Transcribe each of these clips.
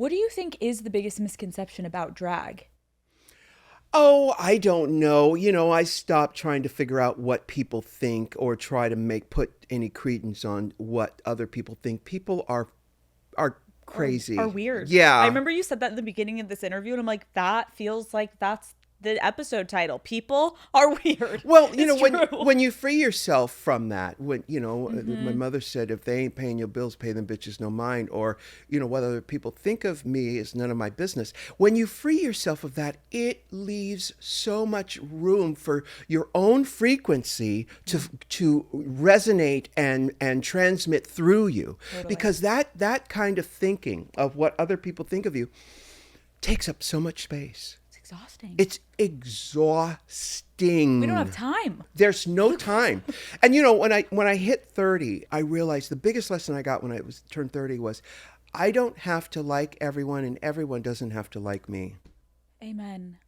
What do you think is the biggest misconception about drag? Oh, I don't know. I stopped trying to figure out what people think or try to put any credence on what other people think. People are Are crazy. weird. I Yeah. remember you said that in the beginning of this interview, and I'm like, that feels like that's the episode title. People are weird. Well, It's when true. when you free yourself from that, when my Mm-hmm. mother said, "If they ain't paying your bills, pay them bitches no mind," or what other people think of me is none of my business. When you free yourself of that, it leaves so much room for your own frequency to resonate and transmit through you, Totally. because that kind of thinking of what other people think of you takes up so much space. It's exhausting. It's We don't have exhausting. time. There's no time. And when I hit 30, I realized the biggest lesson I got when I was turned 30 was I don't have to like everyone and everyone doesn't have to like me. Amen.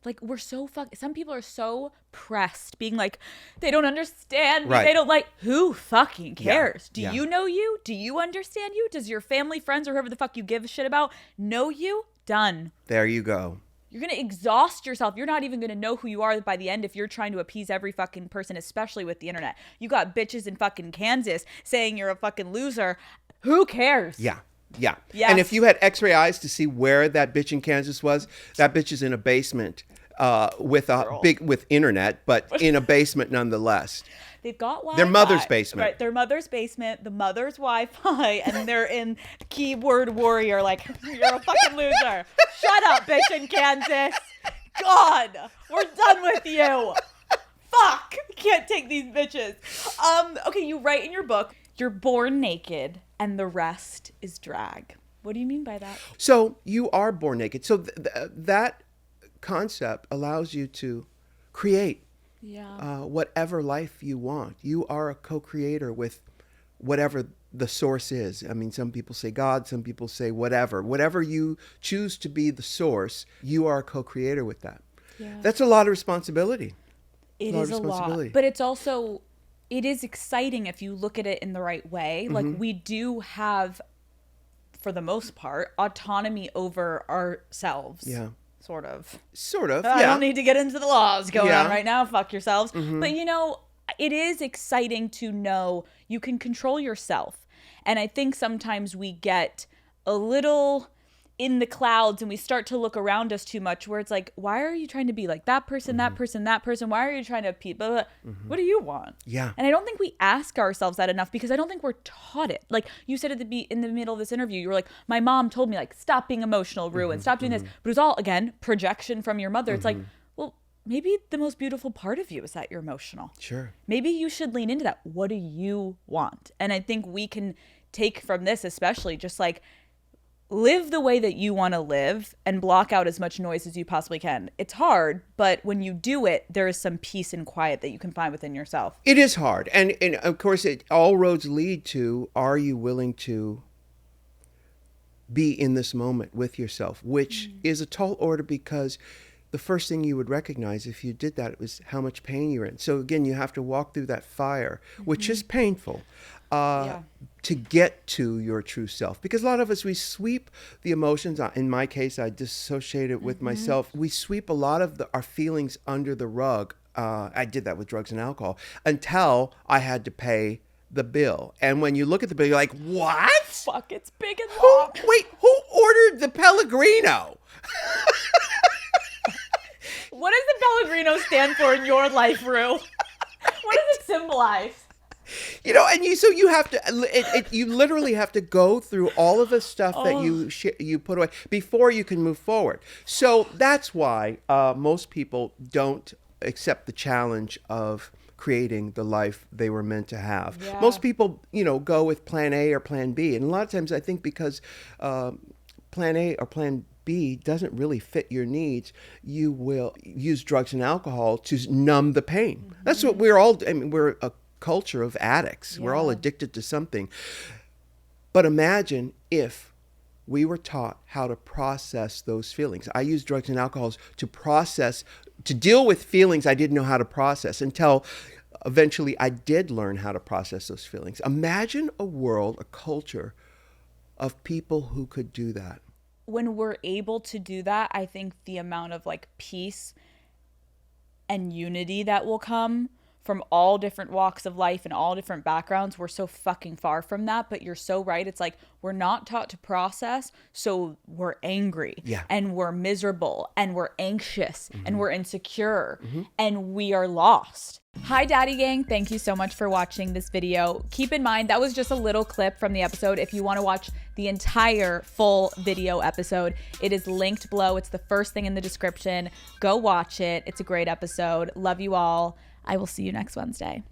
Like, we're so some people are so pressed being like, they don't understand me. Right. They don't like, who fucking cares? Yeah. Do you know you? Do you understand you? Does your family, friends, or whoever the fuck you give a shit about know you? Done. There you go. You're going to exhaust yourself. You're not even going to know who you are by the end if you're trying to appease every fucking person, especially with the internet. You got bitches in fucking Kansas saying you're a fucking loser. Who cares? Yeah. Yeah. Yes. And if you had x-ray eyes to see where that bitch in Kansas was, that bitch is in a basement with internet, but in a basement nonetheless. They've got Wi-Fi. Their mother's basement. Right, their mother's basement, the mother's Wi-Fi, and they're in keyboard warrior like, you're a fucking loser. Shut up, bitch in Kansas. God, we're done with you. Fuck, can't take these bitches. Okay, you write in your book, you're born naked and the rest is drag. What do you mean by that? So you are born naked. So that concept allows you to create whatever life you want. You are a co-creator with whatever the source is. I mean, some people say God, some people say whatever you choose to be the source, you are a co-creator with that. Yeah. That's a lot of responsibility. It is a lot, but it's also, it is exciting if you look at it in the right way. Like, we do have, for the most part, autonomy over ourselves. Yeah. Sort of. Yeah. I don't need to get into the laws going Yeah. on right now. Fuck yourselves. But it is exciting to know you can control yourself. And I think sometimes we get a little in the clouds and we start to look around us too much, where it's like, why are you trying to be like that person, that person, that person? Why are you trying to be, blah, blah, blah. What do you want? Yeah. And I don't think we ask ourselves that enough, because I don't think we're taught it. Like you said in the middle of this interview, you were like, my mom told me, like, stop being emotional, Ru, and stop doing this. But it was all, again, projection from your mother. It's like, well, maybe the most beautiful part of you is that you're emotional. Sure. Maybe you should lean into that. What do you want? And I think we can take from this, especially, just like, live the way that you want to live and block out as much noise as you possibly can. It's hard, but when you do it, there is some peace and quiet that you can find within yourself. It is hard. And of course, all roads lead to, are you willing to be in this moment with yourself, which is a tall order, because the first thing you would recognize if you did that was how much pain you're in. So again, you have to walk through that fire, which is painful, to get to your true self. Because a lot of us, we sweep the emotions. In my case, I dissociate it with myself. We sweep a lot of our feelings under the rug. I did that with drugs and alcohol until I had to pay the bill. And when you look at the bill, you're like, what? Fuck, it's big and long. Who ordered the Pellegrino? What does the Pellegrino stand for in your life, Ru? What does it symbolize? And you have to, you literally have to go through all of the stuff that you put away before you can move forward. So that's why most people don't accept the challenge of creating the life they were meant to have. Yeah. Most people, go with plan A or plan B. And a lot of times I think because plan A or plan B doesn't really fit your needs, you will use drugs and alcohol to numb the pain. That's what we're a culture of addicts. We're all addicted to something. But imagine if we were taught how to process those feelings. I use drugs and alcohols to deal with feelings I didn't know how to process, until eventually I did learn how to process those feelings. Imagine a world, a culture of people who could do that. When we're able to do that, I think the amount of like peace and unity that will come from all different walks of life and all different backgrounds, we're so fucking far from that. But you're so right. It's like we're not taught to process, so we're angry and we're miserable and we're anxious and we're insecure and we are lost. Hi Daddy Gang, thank you so much for watching this video. Keep in mind that was just a little clip from the episode. If you want to watch the entire full video episode, it is linked below. It's the first thing in the description. Go watch it. It's a great episode. Love you all. I will see you next Wednesday.